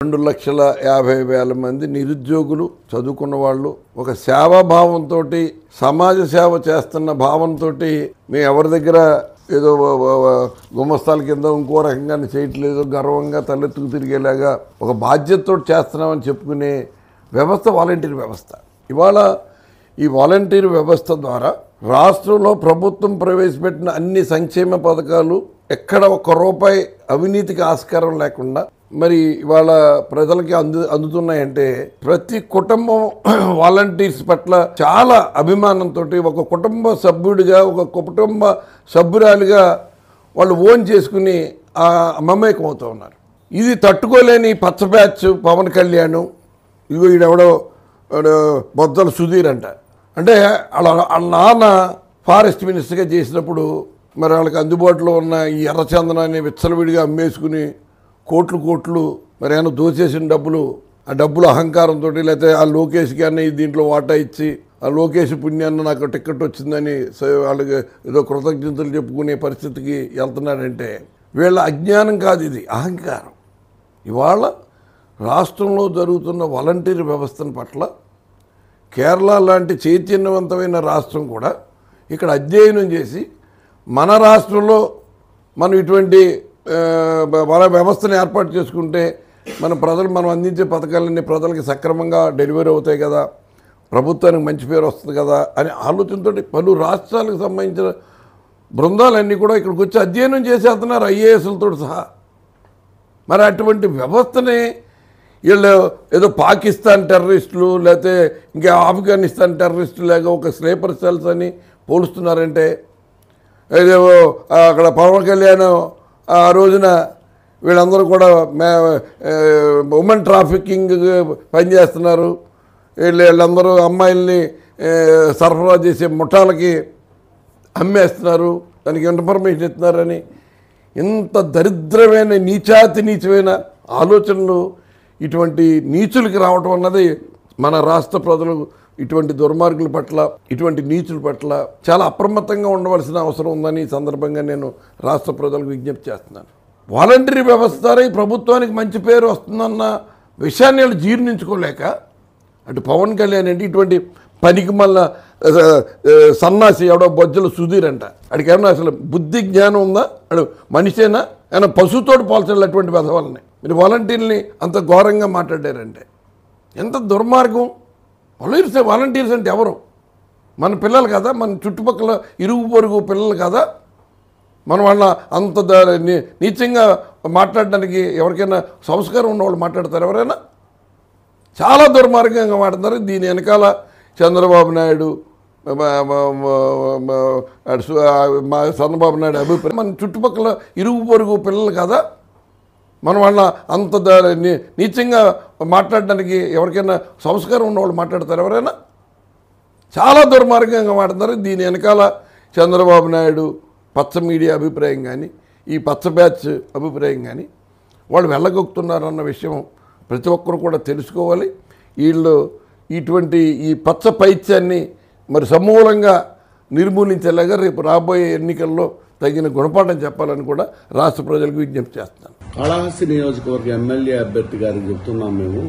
2,50,000 మంది నిరుద్యోగులు చదువుకున్న వాళ్ళు ఒక సేవాభావంతో సమాజ సేవ చేస్తున్న భావంతో మేము ఎవరి దగ్గర ఏదో గుమస్తాల కింద ఇంకో రకంగా చేయట్లేదు గర్వంగా తలెత్తుకు తిరిగేలాగా ఒక బాధ్యతతో చేస్తున్నామని చెప్పుకునే వ్యవస్థ వాలంటీర్ వ్యవస్థ. ఇవాళ ఈ వాలంటీర్ వ్యవస్థ ద్వారా రాష్ట్రంలో ప్రభుత్వం ప్రవేశపెట్టిన అన్ని సంక్షేమ పథకాలు ఎక్కడ ఒక్క రూపాయి అవినీతికి ఆస్కారం లేకుండా మరి ఇవాళ ప్రజలకి అందుతున్నాయంటే ప్రతి కుటుంబం వాలంటీర్స్ పట్ల చాలా అభిమానంతో ఒక కుటుంబ సభ్యుడిగా ఒక కుటుంబ సభ్యురాలిగా వాళ్ళు ఓన్ చేసుకుని మమేకం అవుతూ ఉన్నారు. ఇది తట్టుకోలేని పచ్చ బ్యాచ్ పవన్ కళ్యాణ్ ఇగో ఈడెవడో బొద్దల సుధీర్ అంటే వాళ్ళ నాన్న ఫారెస్ట్ మినిస్టర్గా చేసినప్పుడు మరి వాళ్ళకి అందుబాటులో ఉన్న ఈ ఎర్రచందనాన్ని విచ్చలవిడిగా అమ్మేసుకుని కోట్లు మరి ఏమైనా దోచేసిన ఆ డబ్బులు అహంకారంతో లేకపోతే ఆ లోకేష్కి అన్న దీంట్లో వాటా ఇచ్చి ఆ లోకేష్ పుణ్యాన్ని నాకు టికెట్ వచ్చిందని వాళ్ళకి ఏదో కృతజ్ఞతలు చెప్పుకునే పరిస్థితికి వెళ్తున్నాడంటే వీళ్ళ అజ్ఞానం కాదు, ఇది అహంకారం. ఇవాళ రాష్ట్రంలో జరుగుతున్న వాలంటీర్ వ్యవస్థను పట్ల కేరళ లాంటి చైతన్యవంతమైన రాష్ట్రం కూడా ఇక్కడ అధ్యయనం చేసి మన రాష్ట్రంలో మనం ఇటువంటి వ్యవస్థను ఏర్పాటు చేసుకుంటే మనం అందించే పథకాలన్నీ ప్రజలకి సక్రమంగా డెలివరీ అవుతాయి కదా, ప్రభుత్వానికి మంచి పేరు వస్తుంది కదా అనే ఆలోచనతో పలు రాష్ట్రాలకు సంబంధించిన బృందాలన్నీ కూడా ఇక్కడికి వచ్చి అధ్యయనం చేసేస్తున్నారు ఐఏఎస్లతో సహా. మరి అటువంటి వ్యవస్థని వీళ్ళు ఏదో పాకిస్తాన్ టెర్రరిస్టులు లేకపోతే ఇంకా ఆఫ్ఘనిస్తాన్ టెర్రరిస్టులు లేక ఒక స్లీపర్ సెల్స్ అని పోలుస్తున్నారంటే ఏదో అక్కడ పవన్ కళ్యాణ్ ఆ రోజున వీళ్ళందరూ కూడా ఉమెన్ ట్రాఫికింగ్ పనిచేస్తున్నారు, వీళ్ళందరూ అమ్మాయిల్ని సరఫరా చేసే ముఠాలకి అమ్మేస్తున్నారు, దానికి ఇన్ఫర్మేషన్ ఇస్తున్నారని ఇంత దరిద్రమైన నీచమైన ఆలోచనలు ఇటువంటి నీచులకి రావటం అన్నది మన రాష్ట్ర ప్రజలు ఇటువంటి దుర్మార్గుల పట్ల ఇటువంటి నీచుల పట్ల చాలా అప్రమత్తంగా ఉండవలసిన అవసరం ఉందని ఈ సందర్భంగా నేను రాష్ట్ర ప్రజలకు విజ్ఞప్తి చేస్తున్నాను. వాలంటరీ వ్యవస్థ ద్వారా ఈ ప్రభుత్వానికి మంచి పేరు వస్తుందన్న విషయాన్ని వాళ్ళు జీర్ణించుకోలేక అటు పవన్ కళ్యాణ్ అంటే ఇటువంటి పనికి మళ్ళా సన్నాసి ఎవడో బొజ్జల సుధీర్ అడికి ఏమన్నా అసలు బుద్ధి జ్ఞానం ఉందా? అడు మనిషేనా? ఆయన పశువుతోటి పోల్చాలి అటువంటి పెదవాళ్ళని. మీరు వాలంటీర్ని అంత ఘోరంగా మాట్లాడారంటే ఎంత దుర్మార్గం. వాలంటీర్స్ అంటే ఎవరు? మన పిల్లలు కదా, మన చుట్టుపక్కల ఇరుగు పొరుగు పిల్లలు కదా, మనం వాళ్ళ అంత నీచంగా మాట్లాడడానికి ఎవరికైనా సంస్కారం ఉన్నవాళ్ళు మాట్లాడతారు ఎవరైనా? చాలా దుర్మార్గంగా మాట్లాడతారు. దీని వెనకాల చంద్రబాబు నాయుడు చంద్రబాబు నాయుడు అభిప్రాయం. మన చుట్టుపక్కల ఇరుగు పొరుగు పిల్లలు కదా, మనం వాళ్ళ అంత నీచంగా మాట్లాడడానికి ఎవరికైనా సంస్కారం ఉన్నవాళ్ళు మాట్లాడతారు ఎవరైనా? చాలా దుర్మార్గంగా మాట్లాడతారు. దీని వెనకాల చంద్రబాబు నాయుడు పచ్చ మీడియా అభిప్రాయం కానీ ఈ పచ్చ బ్యాచ్ అభిప్రాయం కానీ వాళ్ళు వెళ్ళగొక్కుతున్నారన్న విషయం ప్రతి ఒక్కరు కూడా తెలుసుకోవాలి. వీళ్ళు ఇటువంటి ఈ పచ్చ పైత్యాన్ని మరి సమూలంగా నిర్మూలించేలాగా రేపు రాబోయే ఎన్నికల్లో తగిన గుణపాఠం చెప్పాలని కూడా రాష్ట్ర ప్రజలకు విజ్ఞప్తి చేస్తున్నాను. కాళహస్తి నియోజకవర్గ ఎమ్మెల్యే అభ్యర్థి గారికి చెప్తున్నాం, మేము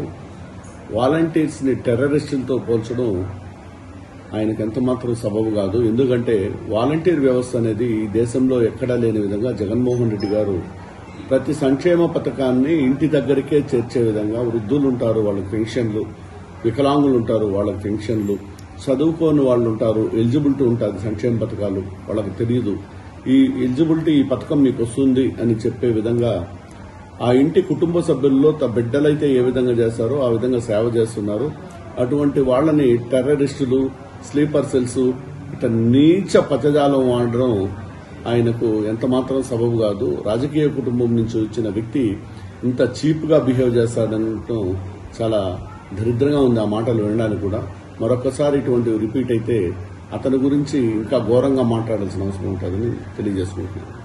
వాలంటీర్స్ని టెర్రరిస్టులతో పోల్చడం ఆయనకు ఎంతమాత్రం సబబు కాదు. ఎందుకంటే వాలంటీర్ వ్యవస్థ అనేది ఈ దేశంలో ఎక్కడా లేని విధంగా జగన్మోహన్ రెడ్డి గారు ప్రతి సంక్షేమ పథకాన్ని ఇంటి దగ్గరికే చేర్చే విధంగా వృద్ధులు ఉంటారు, వాళ్ళకి పెన్షన్లు, వికలాంగులు ఉంటారు, వాళ్ళకి పెన్షన్లు, చదువుకోని వాళ్ళు ఉంటారు, ఎలిజిబిలిటీ ఉంటుంది సంక్షేమ పథకాలు వాళ్ళకి తెలియదు, ఈ ఎలిజిబిలిటీ ఈ పథకం మీకు వస్తుంది అని చెప్పే విధంగా ఆ ఇంటి కుటుంబ సభ్యుల్లో బిడ్డలైతే ఏ విధంగా చేస్తారో ఆ విధంగా సేవ చేస్తున్నారు. అటువంటి వాళ్ళని టెర్రరిస్టులు, స్లీపర్ సెల్స్ ఇట్లా నీచ పదజాలం వాడడం ఆయనకు ఎంతమాత్రం సబబు కాదు. రాజకీయ కుటుంబం నుంచి వచ్చిన వ్యక్తి ఇంత చీప్గా బిహేవ్ చేస్తాడనటం చాలా దరిద్రంగా ఉంది ఆ మాటలు వినడానికి కూడా. మరొకసారి ఇటువంటి రిపీట్ అయితే అతని గురించి ఇంకా ఘోరంగా మాట్లాడాల్సిన అవసరం ఉంటుందని తెలియజేసుకుంటున్నాను.